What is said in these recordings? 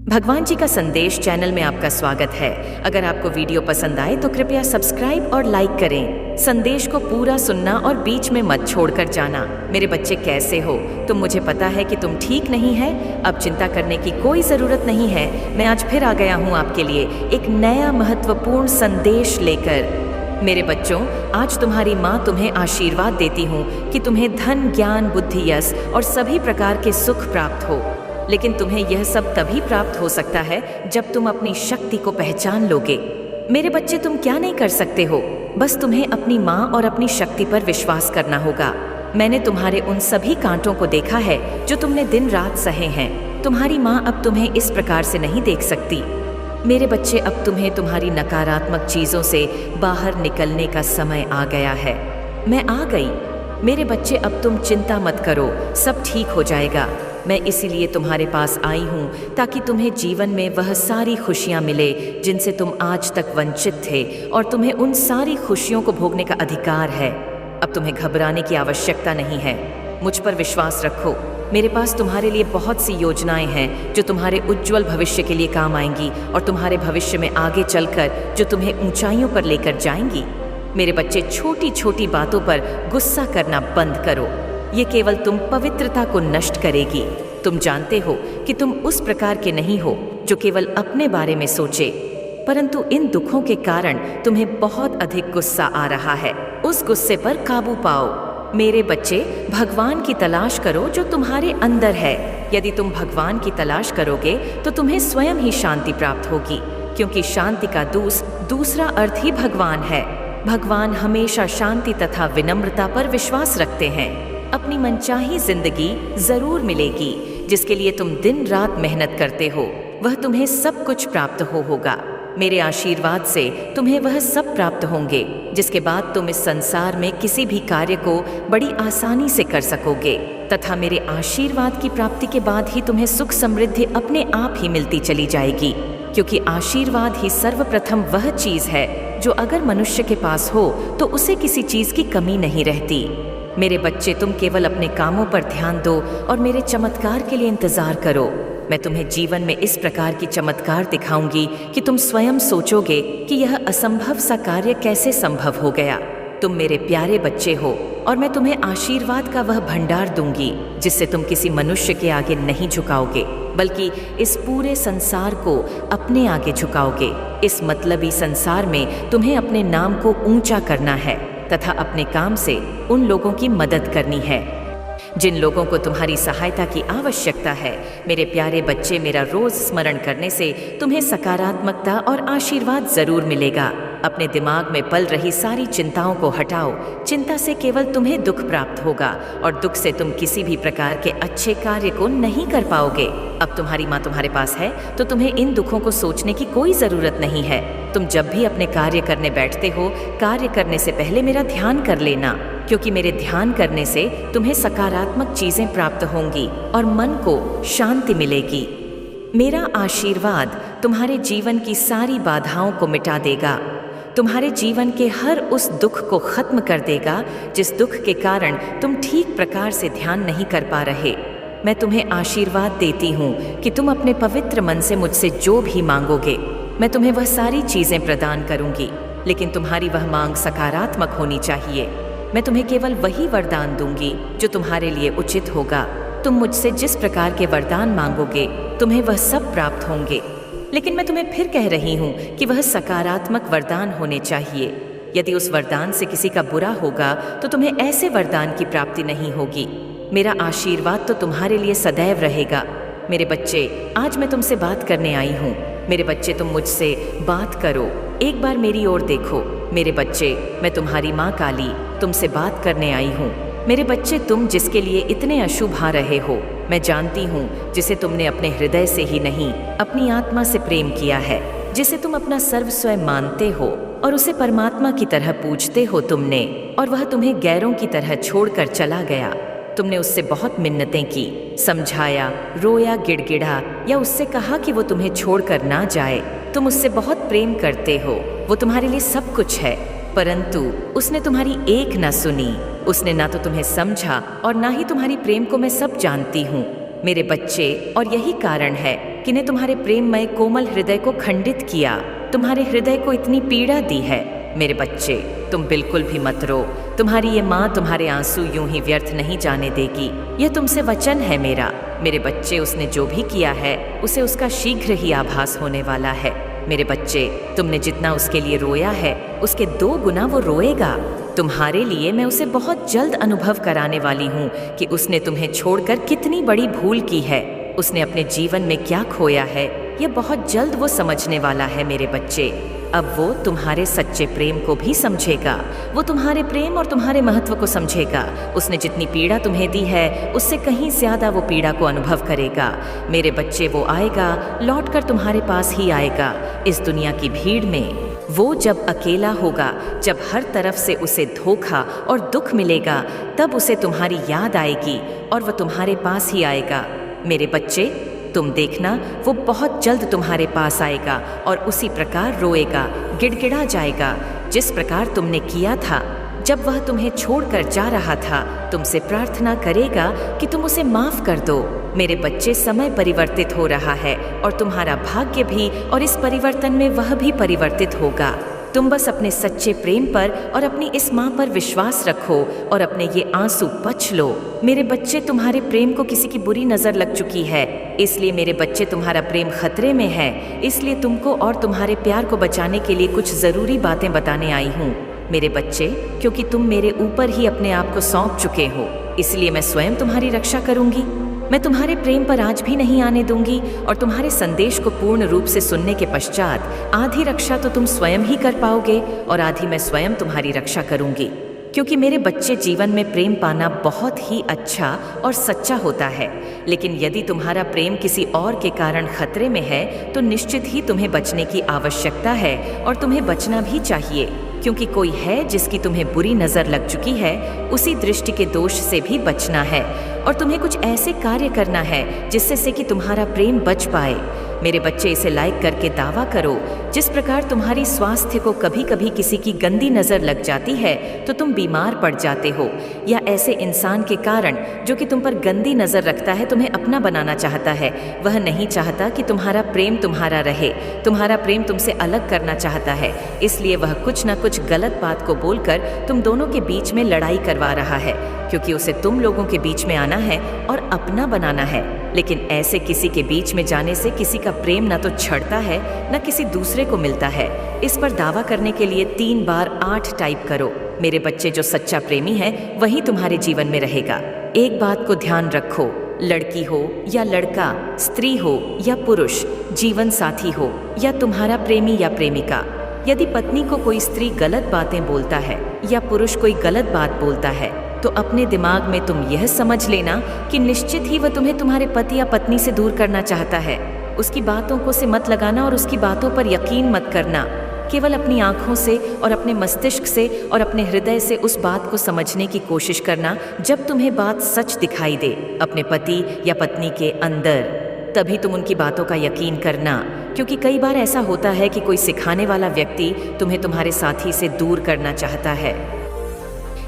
भगवान जी का संदेश चैनल में आपका स्वागत है। अगर आपको वीडियो पसंद आए तो कृपया सब्सक्राइब और लाइक करें। संदेश को पूरा सुनना और बीच में मत छोड़कर जाना। मेरे बच्चे कैसे हो? तुम मुझे पता है कि तुम ठीक नहीं है। अब चिंता करने की कोई ज़रूरत नहीं है। मैं आज फिर आ गया हूँ आपके लिए एक नया महत्वपूर्ण संदेश लेकर। मेरे बच्चों, आज तुम्हारी माँ तुम्हें आशीर्वाद देती हूँ कि तुम्हें धन, ज्ञान, बुद्धि, यश और सभी प्रकार के सुख प्राप्त हो। लेकिन तुम्हें यह सब तभी प्राप्त हो सकता है जब तुम अपनी शक्ति को पहचान लोगे। मेरे बच्चे, तुम क्या नहीं कर सकते हो, बस तुम्हें अपनी माँ और अपनी शक्ति पर विश्वास करना होगा। मैंने तुम्हारे उन सभी कांटों को देखा है जो तुमने दिन रात सहे हैं। तुम्हारी माँ अब तुम्हें इस प्रकार से नहीं देख सकती। मेरे बच्चे, अब तुम्हें तुम्हारी नकारात्मक चीज़ों से बाहर निकलने का समय आ गया है। मैं आ गई। मेरे बच्चे, अब तुम चिंता मत करो, सब ठीक हो जाएगा। मैं इसीलिए तुम्हारे पास आई हूँ ताकि तुम्हें जीवन में वह सारी खुशियाँ मिले जिनसे तुम आज तक वंचित थे, और तुम्हें उन सारी खुशियों को भोगने का अधिकार है। अब तुम्हें घबराने की आवश्यकता नहीं है। मुझ पर विश्वास रखो। मेरे पास तुम्हारे लिए बहुत सी योजनाएं हैं जो तुम्हारे उज्जवल भविष्य के लिए काम आएंगी और तुम्हारे भविष्य में आगे चलकर जो तुम्हें ऊंचाइयों पर लेकर जाएंगी। मेरे बच्चे, छोटी छोटी बातों पर गुस्सा करना बंद करो। ये केवल तुम पवित्रता को नष्ट करेगी। तुम जानते हो कि तुम उस प्रकार के नहीं हो जो केवल अपने बारे में सोचे, परंतु इन दुखों के कारण तुम्हें बहुत अधिक गुस्सा आ रहा है। उस गुस्से पर काबू पाओ। मेरे बच्चे, भगवान की तलाश करो जो तुम्हारे अंदर है। यदि तुम भगवान की तलाश करोगे तो तुम्हें स्वयं ही शांति प्राप्त होगी, क्योंकि शांति का दूसरा अर्थ ही भगवान है। भगवान हमेशा शांति तथा विनम्रता पर विश्वास रखते हैं। अपनी मनचाही जिंदगी जरूर मिलेगी जिसके लिए तुम दिन रात मेहनत करते हो। वह तुम्हें सब कुछ प्राप्त होगा। मेरे आशीर्वाद से तुम्हें वह सब प्राप्त होंगे, जिसके बाद तुम इस संसार में किसी भी कार्य को बड़ी आसानी से कर सकोगे, तथा मेरे आशीर्वाद की प्राप्ति के बाद ही तुम्हें सुख समृद्धि अपने आप ही मिलती चली जाएगी, क्योंकि आशीर्वाद ही सर्वप्रथम वह चीज़ है जो अगर मनुष्य के पास हो तो उसे किसी चीज़ की कमी नहीं रहती। मेरे बच्चे, तुम केवल अपने कामों पर ध्यान दो और मेरे चमत्कार के लिए इंतजार करो। मैं तुम्हें जीवन में इस प्रकार की चमत्कार दिखाऊंगी कि तुम स्वयं सोचोगे कि यह असंभव सा कार्य कैसे संभव हो गया। तुम मेरे प्यारे बच्चे हो और मैं तुम्हें आशीर्वाद का वह भंडार दूंगी जिससे तुम किसी मनुष्य के आगे नहीं झुकाओगे, बल्कि इस पूरे संसार को अपने आगे झुकाओगे। इस मतलबी संसार में तुम्हें अपने नाम को ऊंचा करना है तथा अपने काम से उन लोगों की मदद करनी है जिन लोगों को तुम्हारी सहायता की आवश्यकता है। मेरे प्यारे बच्चे, मेरा रोज स्मरण करने से तुम्हें सकारात्मकता और आशीर्वाद जरूर मिलेगा। अपने दिमाग में पल रही सारी चिंताओं को हटाओ। चिंता से केवल तुम्हें दुख प्राप्त होगा और दुख से तुम किसी भी प्रकार के अच्छे कार्य को नहीं कर पाओगे। अब तुम्हारी माँ तुम्हारे पास है तो तुम्हें इन दुखों को सोचने की कोई ज़रूरत नहीं है। तुम जब भी अपने कार्य करने बैठते हो, कार्य करने से पहले मेरा ध्यान कर लेना, क्योंकि मेरे ध्यान करने से तुम्हें सकारात्मक चीज़ें प्राप्त होंगी और मन को शांति मिलेगी। मेरा आशीर्वाद तुम्हारे जीवन की सारी बाधाओं को मिटा देगा, तुम्हारे जीवन के हर उस दुख को खत्म कर देगा जिस दुख के कारण तुम ठीक प्रकार से ध्यान नहीं कर पा रहे। मैं तुम्हें आशीर्वाद देती हूँ कि तुम अपने पवित्र मन से मुझसे जो भी मांगोगे, मैं तुम्हें वह सारी चीज़ें प्रदान करूँगी, लेकिन तुम्हारी वह मांग सकारात्मक होनी चाहिए। मैं तुम्हें केवल वही वरदान दूंगी जो तुम्हारे लिए उचित होगा। तुम मुझसे जिस प्रकार के वरदान मांगोगे तुम्हें वह सब प्राप्त होंगे, लेकिन मैं तुम्हें फिर कह रही हूँ कि वह सकारात्मक वरदान होने चाहिए। यदि उस वरदान से किसी का बुरा होगा तो तुम्हें ऐसे वरदान की प्राप्ति नहीं होगी। मेरा आशीर्वाद तो तुम्हारे लिए सदैव रहेगा। मेरे बच्चे, आज मैं तुमसे बात करने आई हूँ। मेरे बच्चे, तुम मुझसे बात करो। एक बार मेरी ओर देखो। मेरे बच्चे, मैं तुम्हारी माँ काली तुमसे बात करने आई हूँ। मेरे बच्चे, तुम जिसके लिए इतने अशुभ आ रहे हो, मैं जानती हूँ, जिसे तुमने अपने हृदय से ही नहीं अपनी आत्मा से प्रेम किया है, जिसे तुम अपना सर्वस्व मानते हो और उसे परमात्मा की तरह पूजते हो तुमने, और वह तुम्हें गैरों की तरह छोड़कर चला गया। तुमने उससे बहुत मिन्नतें की, समझाया, रोया, गिड़गिड़ा या उससे कहा कि वो तुम्हें छोड़कर ना जाए। तुम उससे बहुत प्रेम करते हो, वो तुम्हारे लिए सब कुछ है, परंतु उसने तुम्हारी एक न सुनी। उसने ना तो तुम्हें समझा और ना ही तुम्हारी प्रेम को मैं सब जानती हूँ। मेरे बच्चे, और यही कारण है कि ने तुम्हारे प्रेममय कोमल हृदय को खंडित किया, तुम्हारे हृदय को इतनी पीड़ा दी है। मेरे बच्चे, तुम बिल्कुल भी मत रो। तुम्हारी ये माँ तुम्हारे आंसू यूं ही व्यर्थ नहीं जाने देगी। यह तुमसे वचन है मेरा। मेरे बच्चे, उसने जो भी किया है उसे उसका शीघ्र ही आभास होने वाला है। मेरे बच्चे, तुमने जितना उसके लिए रोया है उसके 2 गुना वो रोएगा। तुम्हारे लिए मैं उसे बहुत जल्द अनुभव कराने वाली हूँ कि उसने तुम्हें छोड़कर कितनी बड़ी भूल की है, उसने अपने जीवन में क्या खोया है, यह बहुत जल्द वो समझने वाला है। मेरे बच्चे, अब वो तुम्हारे सच्चे प्रेम को भी समझेगा। वो तुम्हारे प्रेम और तुम्हारे महत्व को समझेगा। उसने जितनी पीड़ा तुम्हें दी है उससे कहीं ज्यादा वो पीड़ा को अनुभव करेगा। मेरे बच्चे, वो आएगा, लौटकर तुम्हारे पास ही आएगा। इस दुनिया की भीड़ में वो जब अकेला होगा, जब हर तरफ से उसे धोखा और दुख मिलेगा, तब उसे तुम्हारी याद आएगी और वह तुम्हारे पास ही आएगा। मेरे बच्चे, तुम देखना, वो बहुत जल्द तुम्हारे पास आएगा और उसी प्रकार रोएगा, गिड़गिड़ा जाएगा, जिस प्रकार तुमने किया था जब वह तुम्हें छोड़कर जा रहा था। तुमसे प्रार्थना करेगा कि तुम उसे माफ कर दो। मेरे बच्चे, समय परिवर्तित हो रहा है और तुम्हारा भाग्य भी, और इस परिवर्तन में वह भी परिवर्तित होगा। तुम बस अपने सच्चे प्रेम पर और अपनी इस माँ पर विश्वास रखो और अपने ये आंसू पच लो। मेरे बच्चे, तुम्हारे प्रेम को किसी की बुरी नजर लग चुकी है, इसलिए मेरे बच्चे, तुम्हारा प्रेम खतरे में है। इसलिए तुमको और तुम्हारे प्यार को बचाने के लिए कुछ जरूरी बातें बताने आई हूँ। मेरे बच्चे, क्योंकि तुम मेरे ऊपर ही अपने आप को सौंप चुके हो, इसलिए मैं स्वयं तुम्हारी रक्षा करूंगी। मैं तुम्हारे प्रेम पर आज भी नहीं आने दूंगी और तुम्हारे संदेश को पूर्ण रूप से सुनने के पश्चात आधी रक्षा तो तुम स्वयं ही कर पाओगे और आधी मैं स्वयं तुम्हारी रक्षा करूंगी। क्योंकि मेरे बच्चे, जीवन में प्रेम पाना बहुत ही अच्छा और सच्चा होता है, लेकिन यदि तुम्हारा प्रेम किसी और के कारण खतरे में है तो निश्चित ही तुम्हें बचने की आवश्यकता है और तुम्हें बचना भी चाहिए। क्योंकि कोई है जिसकी तुम्हें बुरी नजर लग चुकी है, उसी दृष्टि के दोष से भी बचना है और तुम्हें कुछ ऐसे कार्य करना है जिससे से कि तुम्हारा प्रेम बच पाए। मेरे बच्चे, इसे लाइक करके दावा करो। जिस प्रकार तुम्हारी स्वास्थ्य को कभी कभी किसी की गंदी नजर लग जाती है तो तुम बीमार पड़ जाते हो, या ऐसे इंसान के कारण जो कि तुम पर गंदी नजर रखता है, तुम्हें अपना बनाना चाहता है, वह नहीं चाहता कि तुम्हारा प्रेम तुम्हारा रहे, तुम्हारा प्रेम तुमसे अलग करना चाहता है, इसलिए वह कुछ न कुछ गलत बात को बोलकर तुम दोनों के बीच में लड़ाई करवा रहा है, क्योंकि उसे तुम लोगों के बीच में आना है और अपना बनाना है। लेकिन ऐसे किसी के बीच में जाने से किसी का प्रेम न तो छड़ता है न किसी दूसरे को मिलता है। इस पर दावा करने के लिए 3 बार 8 टाइप करो। मेरे बच्चे, जो सच्चा प्रेमी है वही तुम्हारे जीवन में रहेगा। एक बात को ध्यान रखो, लड़की हो या लड़का, स्त्री हो या पुरुष, जीवन साथी हो या तुम्हारा प्रेमी या प्रेमिका, यदि पत्नी को कोई स्त्री गलत बातें बोलता है या पुरुष कोई गलत बात बोलता है तो अपने दिमाग में तुम यह समझ लेना कि निश्चित ही वह तुम्हें तुम्हारे पति या पत्नी से दूर करना चाहता है। उसकी बातों को से मत लगाना और उसकी बातों पर यकीन मत करना। केवल अपनी आंखों से और अपने मस्तिष्क से और अपने हृदय से उस बात को समझने की कोशिश करना जब तुम्हें बात सच दिखाई दे अपने पति या पत्नी के अंदर, तभी तुम उनकी बातों का यकीन करना। क्योंकि कई बार ऐसा होता है कि कोई सिखाने वाला व्यक्ति तुम्हें तुम्हारे साथी से दूर करना चाहता है,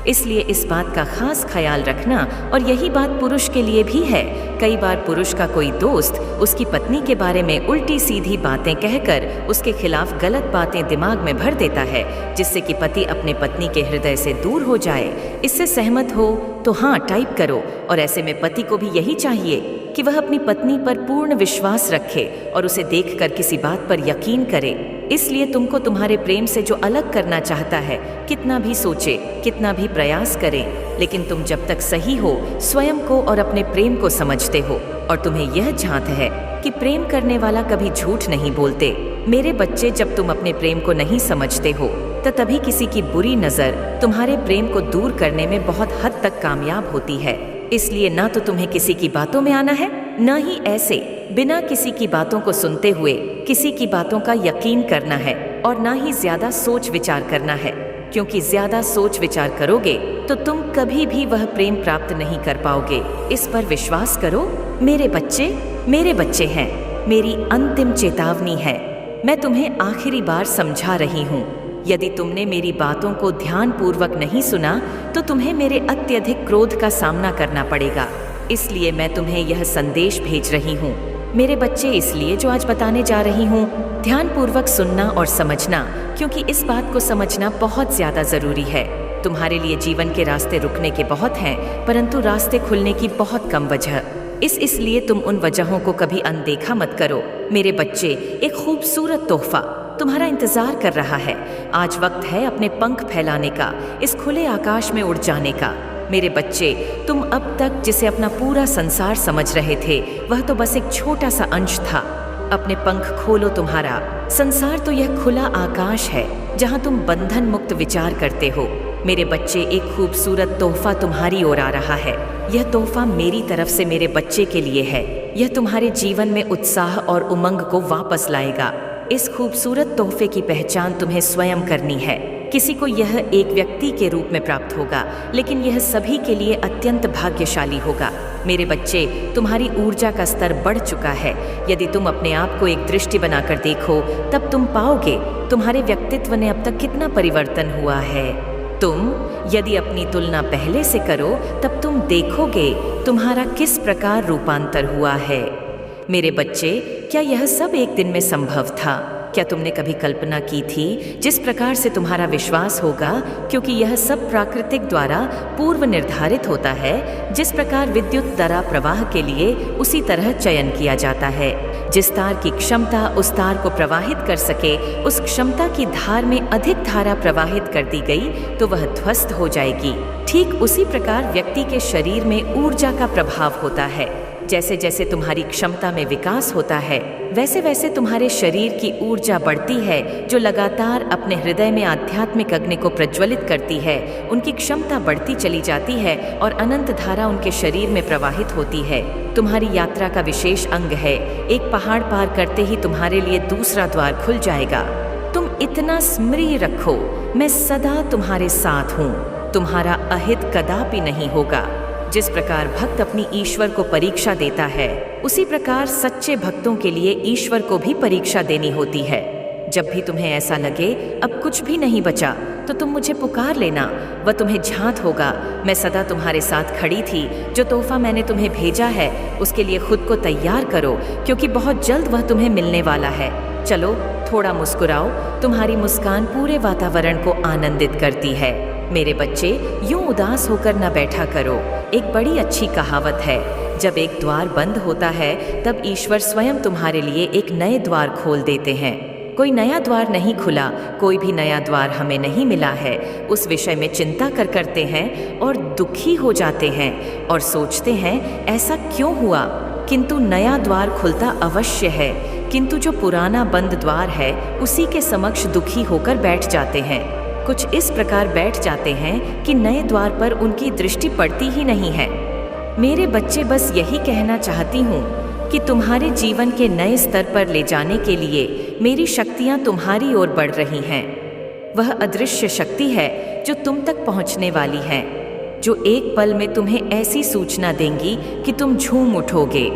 इसलिए इस बात का खास ख्याल रखना। और यही बात पुरुष के लिए भी है। कई बार पुरुष का कोई दोस्त उसकी पत्नी के बारे में उल्टी सीधी बातें कहकर उसके खिलाफ गलत बातें दिमाग में भर देता है, जिससे कि पति अपने पत्नी के हृदय से दूर हो जाए। इससे सहमत हो तो हाँ टाइप करो। और ऐसे में पति को भी यही चाहिए कि वह अपनी पत्नी पर पूर्ण विश्वास रखे और उसे देखकर किसी बात पर यकीन करे। इसलिए तुमको तुम्हारे प्रेम से जो अलग करना चाहता है, कितना भी सोचे, कितना भी प्रयास करे, लेकिन तुम जब तक सही हो, स्वयं को और अपने प्रेम को समझते हो और तुम्हें यह झांत है कि प्रेम करने वाला कभी झूठ नहीं बोलते। मेरे बच्चे, जब तुम अपने प्रेम को नहीं समझते हो तो तभी किसी की बुरी नजर तुम्हारे प्रेम को दूर करने में बहुत हद तक कामयाब होती है। इसलिए ना तो तुम्हें किसी की बातों में आना है, न ही ऐसे बिना किसी की बातों को सुनते हुए किसी की बातों का यकीन करना है, और ना ही ज्यादा सोच विचार करना है, क्योंकि ज्यादा सोच विचार करोगे तो तुम कभी भी वह प्रेम प्राप्त नहीं कर पाओगे। इस पर विश्वास करो। मेरे बच्चे हैं। मेरी अंतिम चेतावनी है। मैं तुम्हें आखिरी बार समझा रही हूँ। यदि तुमने मेरी बातों को ध्यान पूर्वक नहीं सुना तो तुम्हें मेरे अत्यधिक क्रोध का सामना करना पड़ेगा। इसलिए मैं तुम्हें यह संदेश भेज रही हूँ। मेरे बच्चे, इसलिए जो आज बताने जा रही हूँ ध्यानपूर्वक सुनना और समझना, क्योंकि इस बात को समझना बहुत ज्यादा जरूरी है। तुम्हारे लिए जीवन के रास्ते रुकने के बहुत हैं, परंतु रास्ते खुलने की बहुत कम वजह। इसलिए तुम उन वजहों को कभी अनदेखा मत करो। मेरे बच्चे, एक खूबसूरत तोहफा तुम्हारा इंतजार कर रहा है। आज वक्त है अपने पंख फैलाने का, इस खुले आकाश में उड़ जाने का। मेरे बच्चे, तुम अब तक जिसे अपना पूरा संसार समझ रहे थे, वह तो बस एक छोटा सा अंश था। अपने पंख खोलो, तुम्हारा संसार तो यह खुला आकाश है जहां तुम बंधन मुक्त विचार करते हो। मेरे बच्चे, एक खूबसूरत तोहफा तुम्हारी ओर आ रहा है। यह तोहफा मेरी तरफ से मेरे बच्चे के लिए है। यह तुम्हारे जीवन में उत्साह और उमंग को वापस लाएगा। इस खूबसूरत तोहफे की पहचान तुम्हें स्वयं करनी है। किसी को यह एक व्यक्ति के रूप में प्राप्त होगा, लेकिन यह सभी के लिए अत्यंत भाग्यशाली होगा। मेरे बच्चे, तुम्हारी ऊर्जा का स्तर बढ़ चुका है। यदि तुम अपने आप को एक दृष्टि बनाकर देखो, तब तुम पाओगे तुम्हारे व्यक्तित्व ने अब तक कितना परिवर्तन हुआ है। तुम यदि अपनी तुलना पहले से करो, तब तुम देखोगे तुम्हारा किस प्रकार रूपांतर हुआ है। मेरे बच्चे, क्या यह सब एक दिन में संभव था? क्या तुमने कभी कल्पना की थी जिस प्रकार से तुम्हारा विश्वास होगा? क्योंकि यह सब प्राकृतिक द्वारा पूर्व निर्धारित होता है। जिस प्रकार विद्युत धारा प्रवाह के लिए उसी तरह चयन किया जाता है। जिस तार की क्षमता उस तार को प्रवाहित कर सके, उस क्षमता की धार में अधिक धारा प्रवाहित कर दी गई तो वह ध्वस्त हो जाएगी। ठीक उसी प्रकार व्यक्ति के शरीर में ऊर्जा का प्रभाव होता है। जैसे जैसे तुम्हारी क्षमता में विकास होता है, वैसे वैसे तुम्हारे शरीर की ऊर्जा बढ़ती है, जो लगातार अपने हृदय में आध्यात्मिक अग्नि को प्रज्वलित करती है। उनकी क्षमता बढ़ती चली जाती है और अनंत धारा उनके शरीर में प्रवाहित होती है। तुम्हारी यात्रा का विशेष अंग है। एक पहाड़ पार करते ही तुम्हारे लिए दूसरा द्वार खुल जाएगा। तुम इतना स्मृति रखो, मैं सदा तुम्हारे साथ हूँ। तुम्हारा अहित कदापि नहीं होगा। जिस प्रकार भक्त अपनी ईश्वर को परीक्षा देता है, उसी प्रकार सच्चे भक्तों के लिए ईश्वर को भी परीक्षा देनी होती है। जब भी तुम्हें ऐसा लगे अब कुछ भी नहीं बचा, तो तुम मुझे पुकार लेना, वह तुम्हें झांत होगा। मैं सदा तुम्हारे साथ खड़ी थी। जो तोहफा मैंने तुम्हें भेजा है, उसके लिए खुद को तैयार करो, क्योंकि बहुत जल्द वह तुम्हें मिलने वाला है। चलो थोड़ा मुस्कुराओ, तुम्हारी मुस्कान पूरे वातावरण को आनंदित करती है। मेरे बच्चे, यूं उदास होकर न बैठा करो। एक बड़ी अच्छी कहावत है, जब एक द्वार बंद होता है, तब ईश्वर स्वयं तुम्हारे लिए एक नए द्वार खोल देते हैं। कोई नया द्वार नहीं खुला, कोई भी नया द्वार हमें नहीं मिला है। उस विषय में चिंता करते हैं और दुखी हो जाते हैं और सोचते हैं ऐसा क्यों हुआ। किंतु नया द्वार खुलता अवश्य है, किंतु जो पुराना बंद द्वार है, उसी के समक्ष दुखी होकर बैठ जाते हैं। कुछ इस प्रकार बैठ जाते हैं कि नए द्वार पर उनकी दृष्टि पड़ती ही नहीं है। मेरे बच्चे, बस यही कहना चाहती हूँ कि तुम्हारे जीवन के नए स्तर पर ले जाने के लिए मेरी शक्तियाँ तुम्हारी ओर बढ़ रही हैं। वह अदृश्य शक्ति है जो तुम तक पहुँचने वाली है, जो एक पल में तुम्हें ऐसी सूचना देंगी कि तुम झूम उठोगे।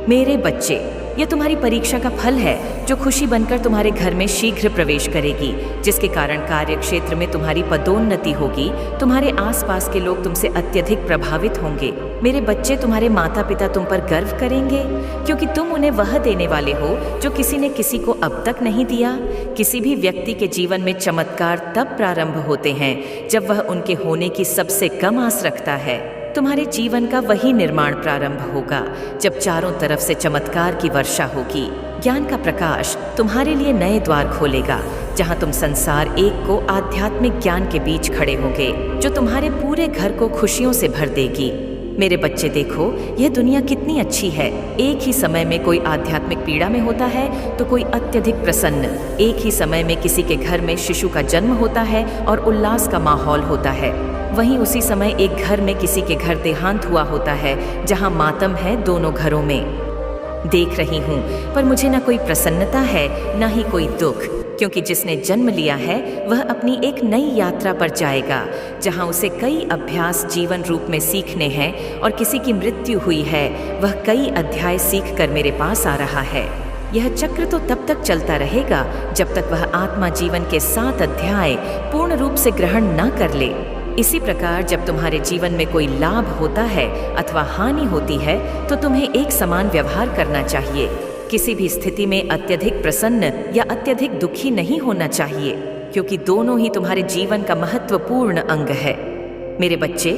मेरे बच्चे, यह तुम्हारी परीक्षा का फल है, जो खुशी बनकर तुम्हारे घर में शीघ्र प्रवेश करेगी, जिसके कारण कार्य क्षेत्र में तुम्हारी पदोन्नति होगी। तुम्हारे आसपास के लोग तुमसे अत्यधिक प्रभावित होंगे। मेरे बच्चे, तुम्हारे माता पिता तुम पर गर्व करेंगे, क्योंकि तुम उन्हें वह देने वाले हो जो किसी ने किसी को अब तक नहीं दिया। किसी भी व्यक्ति के जीवन में चमत्कार तब प्रारंभ होते हैं जब वह उनके होने की सबसे कम आस रखता है। तुम्हारे जीवन का वही निर्माण प्रारंभ होगा जब चारों तरफ से चमत्कार की वर्षा होगी। ज्ञान का प्रकाश तुम्हारे लिए नए द्वार खोलेगा, जहां तुम संसार एक को आध्यात्मिक ज्ञान के बीच खड़े होंगे, जो तुम्हारे पूरे घर को खुशियों से भर देगी। मेरे बच्चे, देखो यह दुनिया कितनी अच्छी है। एक ही समय में कोई आध्यात्मिक पीड़ा में होता है तो कोई अत्यधिक प्रसन्न। एक ही समय में किसी के घर में शिशु का जन्म होता है और उल्लास का माहौल होता है। वहीं उसी समय एक घर में किसी के घर देहांत हुआ होता है, जहां मातम है दोनों घरों में। देख रही हूँ, पर मुझे ना कोई प्रसन्नता है ना ही कोई दुख, क्योंकि जिसने जन्म लिया है वह अपनी एक नई यात्रा पर जाएगा, जहां उसे कई अभ्यास जीवन रूप में सीखने हैं। और किसी की मृत्यु हुई है, वह कई अध्याय सीख कर मेरे पास आ रहा है। यह चक्र तो तब तक चलता रहेगा जब तक वह आत्मा जीवन के 7 अध्याय पूर्ण रूप से ग्रहण न कर ले। इसी प्रकार जब तुम्हारे जीवन में कोई लाभ होता है अथवा हानि होती है तो तुम्हें एक समान व्यवहार करना चाहिए। किसी भी स्थिति में अत्यधिक प्रसन्न या अत्यधिक दुखी नहीं होना चाहिए, क्योंकि दोनों ही तुम्हारे जीवन का महत्वपूर्ण अंग है। मेरे बच्चे,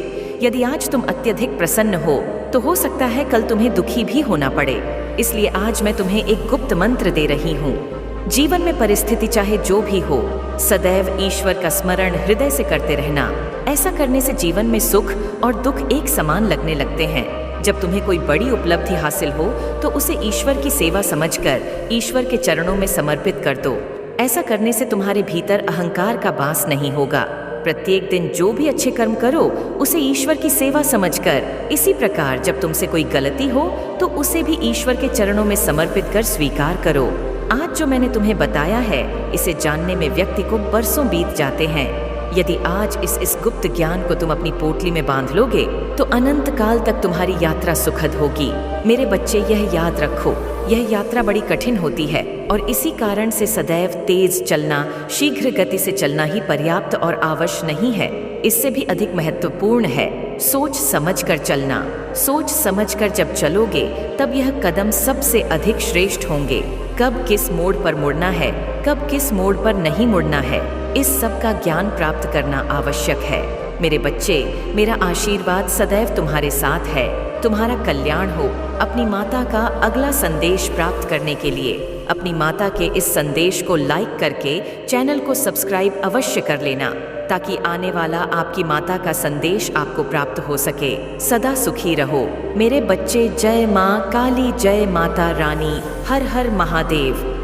यदि आज तुम अत्यधिक प्रसन्न हो तो सकता है कल तुम्हें दुखी भी होना पड़े। इसलिए आज मैं तुम्हें एक गुप्त मंत्र दे रही हूँ। जीवन में परिस्थिति चाहे जो भी हो, सदैव ईश्वर का स्मरण हृदय से करते रहना। ऐसा करने से जीवन में सुख और दुख एक समान लगने लगते हैं। जब तुम्हें कोई बड़ी उपलब्धि हासिल हो तो उसे ईश्वर की सेवा समझकर ईश्वर के चरणों में समर्पित कर दो। ऐसा करने से तुम्हारे भीतर अहंकार का वास नहीं होगा। प्रत्येक दिन जो भी अच्छे कर्म करो उसे ईश्वर की सेवा समझकर, इसी प्रकार जब तुमसे कोई गलती हो तो उसे भी ईश्वर के चरणों में समर्पित कर स्वीकार करो। आज जो मैंने तुम्हें बताया है, इसे जानने में व्यक्ति को बरसों बीत जाते हैं। यदि आज इस गुप्त ज्ञान को तुम अपनी पोटली में बांध लोगे तो अनंत काल तक तुम्हारी यात्रा सुखद होगी। मेरे बच्चे, यह याद रखो, यह यात्रा बड़ी कठिन होती है और इसी कारण से सदैव तेज चलना, शीघ्र गति से चलना ही पर्याप्त और आवश्यक नहीं है। इससे भी अधिक महत्वपूर्ण है सोच समझ कर चलना। सोच समझ कर जब चलोगे तब यह कदम सबसे अधिक श्रेष्ठ होंगे। कब किस मोड़ पर मुड़ना है, कब किस मोड़ पर नहीं मुड़ना है, इस सब का ज्ञान प्राप्त करना आवश्यक है। मेरे बच्चे, मेरा आशीर्वाद सदैव तुम्हारे साथ है। तुम्हारा कल्याण हो। अपनी माता का अगला संदेश प्राप्त करने के लिए अपनी माता के इस संदेश को लाइक करके चैनल को सब्सक्राइब अवश्य कर लेना, ताकि आने वाला आपकी माता का संदेश आपको प्राप्त हो सके। सदा सुखी रहो मेरे बच्चे। जय माँ काली, जय माता रानी, हर हर महादेव।